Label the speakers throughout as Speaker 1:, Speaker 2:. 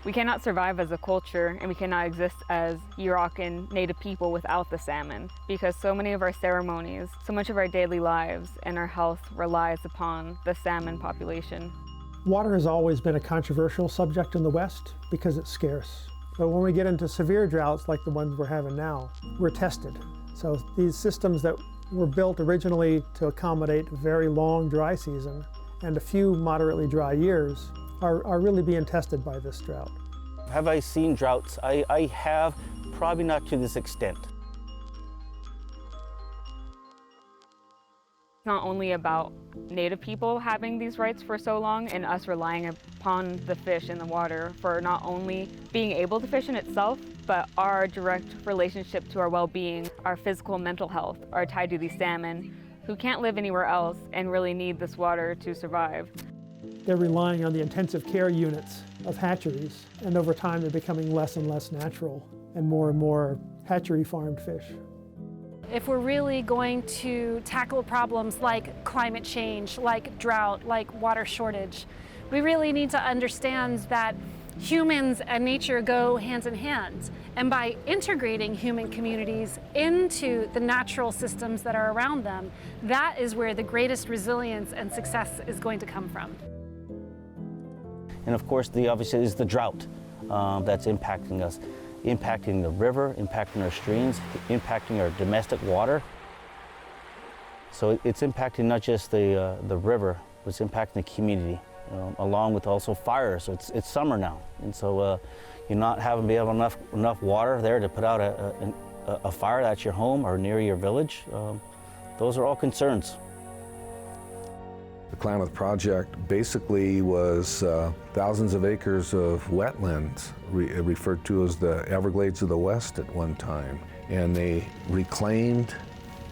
Speaker 1: We cannot survive as a culture, and we cannot exist as Yurok and Native people without the salmon, because so many of our ceremonies, so much of our daily lives and our health relies upon the salmon population.
Speaker 2: Water has always been a controversial subject in the West because it's scarce. But when we get into severe droughts like the ones we're having now, we're tested. So these systems that were built originally to accommodate a very long dry season and a few moderately dry years are really being tested by this drought.
Speaker 3: Have I seen droughts? I have, probably not to this extent.
Speaker 1: It's not only about Native people having these rights for so long and us relying upon the fish in the water for not only being able to fish in itself, but our direct relationship to our well-being, our physical and mental health are tied to these salmon who can't live anywhere else and really need this water to survive.
Speaker 2: They're relying on the intensive care units of hatcheries, and over time they're becoming less and less natural and more hatchery farmed fish.
Speaker 4: If we're really going to tackle problems like climate change, like drought, like water shortage, we really need to understand that humans and nature go hand in hand. And by integrating human communities into the natural systems that are around them, that is where the greatest resilience and success is going to come from.
Speaker 3: And of course, obviously is the drought that's impacting us, impacting the river, impacting our streams, impacting our domestic water. So it's impacting not just the river, but it's impacting the community, along with also fire. So it's summer now, and so you're not having enough water there to put out a fire at your home or near your village. Those are all concerns.
Speaker 5: The Klamath Project basically was thousands of acres of wetlands, referred to as the Everglades of the West at one time. And they reclaimed,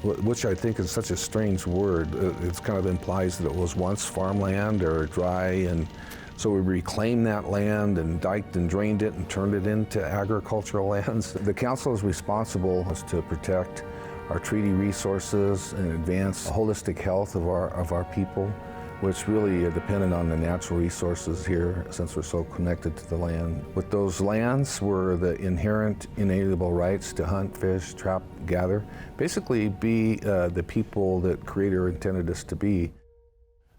Speaker 5: which I think is such a strange word. It kind of implies that it was once farmland or dry, and so we reclaimed that land and diked and drained it and turned it into agricultural lands. The council is responsible to protect our treaty resources and advance holistic health of our people, which really are dependent on the natural resources here since we're so connected to the land. With those lands were the inherent inalienable rights to hunt, fish, trap, gather, basically be the people that Creator intended us to be.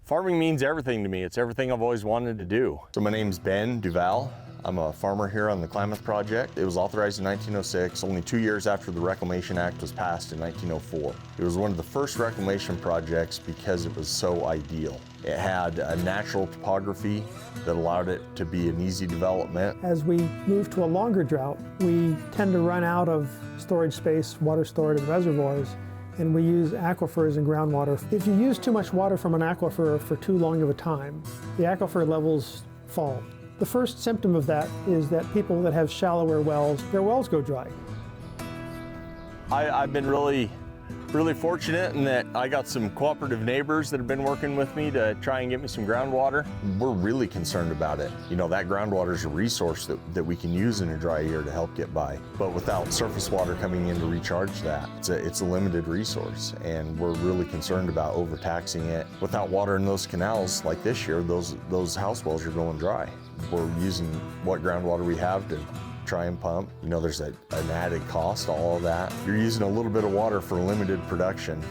Speaker 6: Farming means everything to me. It's everything I've always wanted to do. So my name's Ben Duval. I'm a farmer here on the Klamath Project. It was authorized in 1906, only 2 years after the Reclamation Act was passed in 1904. It was one of the first reclamation projects because it was so ideal. It had a natural topography that allowed it to be an easy development.
Speaker 2: As we move to a longer drought, we tend to run out of storage space, water stored in reservoirs, and we use aquifers and groundwater. If you use too much water from an aquifer for too long of a time, the aquifer levels fall. The first symptom of that is that people that have shallower wells, their wells go dry.
Speaker 6: I've been really fortunate in that I got some cooperative neighbors that have been working with me to try and get me some groundwater. We're really concerned about it. You know, that groundwater is a resource that we can use in a dry year to help get by. But without surface water coming in to recharge that, it's a limited resource. And we're really concerned about overtaxing it. Without water in those canals, like this year, those house wells are going dry. We're using what groundwater we have to try and pump. You know, there's an added cost to all of that. You're using a little bit of water for limited production.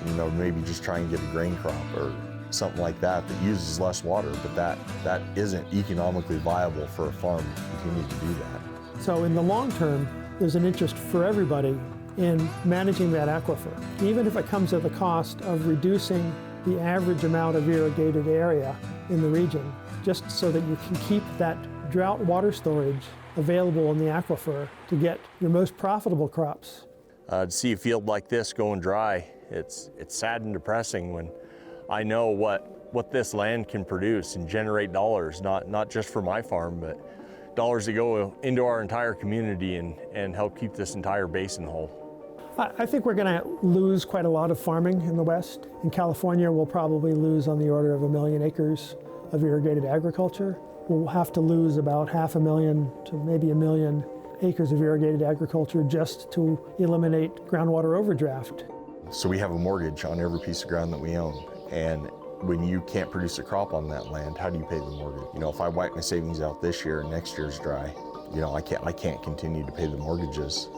Speaker 6: You know, maybe just try and get a grain crop or something like that uses less water, but that isn't economically viable for a farm to continue to do that.
Speaker 2: So in the long term, there's an interest for everybody in managing that aquifer, even if it comes at the cost of reducing the average amount of irrigated area in the region, just so that you can keep that drought water storage available in the aquifer to get your most profitable crops.
Speaker 6: To see a field like this going dry, it's sad and depressing when I know what this land can produce and generate dollars, not just for my farm, but dollars that go into our entire community and help keep this entire basin whole.
Speaker 2: I think we're going to lose quite a lot of farming in the West. In California, we'll probably lose on the order of 1 million acres of irrigated agriculture. We'll have to lose about 500,000 to maybe 1 million acres of irrigated agriculture just to eliminate groundwater overdraft.
Speaker 6: So we have a mortgage on every piece of ground that we own, and when you can't produce a crop on that land, how do you pay the mortgage? You know, if I wipe my savings out this year and next year's dry, you know, I can't continue to pay the mortgages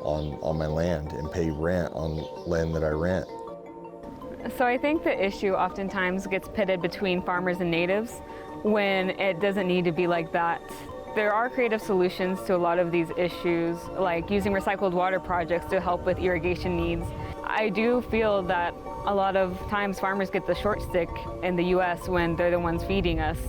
Speaker 6: on my land and pay rent on land that I rent.
Speaker 1: So I think the issue oftentimes gets pitted between farmers and natives when it doesn't need to be like that. There are creative solutions to a lot of these issues, like using recycled water projects to help with irrigation needs. I do feel that a lot of times farmers get the short stick in the US when they're the ones feeding us.